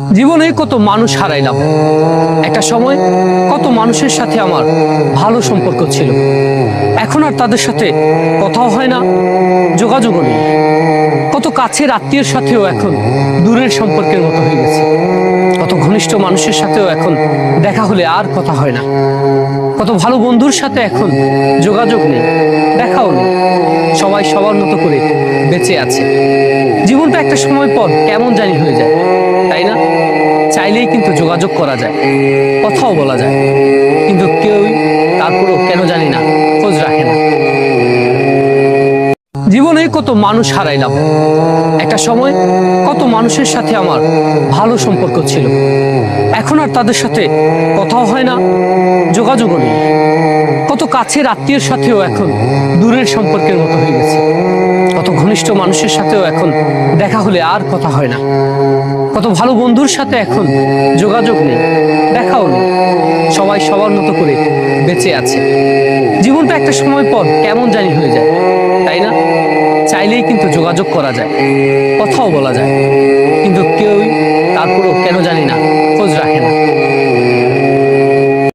জীবনে কত মানুষ হারাইলাম। একটা সময় কত মানুষের সাথে আমার ভালো সম্পর্ক ছিল, এখন আর তাদের সাথে কথাও হয় না, যোগাযোগও নেই। কত কাছের আত্মীয়ের সাথেও এখন দূরের সম্পর্কের মতো হয়ে গেছে। কত ঘনিষ্ঠ মানুষের সাথেও এখন দেখা হলে আর কথা হয় না। কত ভালো বন্ধুর সাথে এখন যোগাযোগ নেই, দেখাও নেই। সবাই সবার মতো করে বেঁচে আছে। জীবনটা একটা সময় পর কেমন জানি হয়ে যায়, তাই না? চাইলেই কিন্তু যোগাযোগ করা যায়, কথাও বলা যায়, কিন্তু কেউই তারপরও কেন জানি না খোঁজ রাখে না। জীবনে কত মানুষ হারাইলাম। একটা সময় কত মানুষের সাথে আমার ভালো সম্পর্ক ছিল, এখন আর তাদের সাথে কথাও হয় না, যোগাযোগও নেই। কত কাছের আত্মীয়ের সাথেও এখন দূরের সম্পর্কের মতো হয়ে গেছে। কত ঘনিষ্ঠ মানুষের সাথেও এখন দেখা হলে আর কথা হয় না। কত ভালো বন্ধুর সাথে এখন যোগাযোগ নেই, দেখাও নেই। সবাই সবার মতো করে বেঁচে আছে। জীবনটা একটা সময় পর কেমন জানি হয়ে যায়, তাই না? চাইলেই কিন্তু যোগাযোগ করা যায়, কথাও বলা যায়, কিন্তু কেউই তারপরও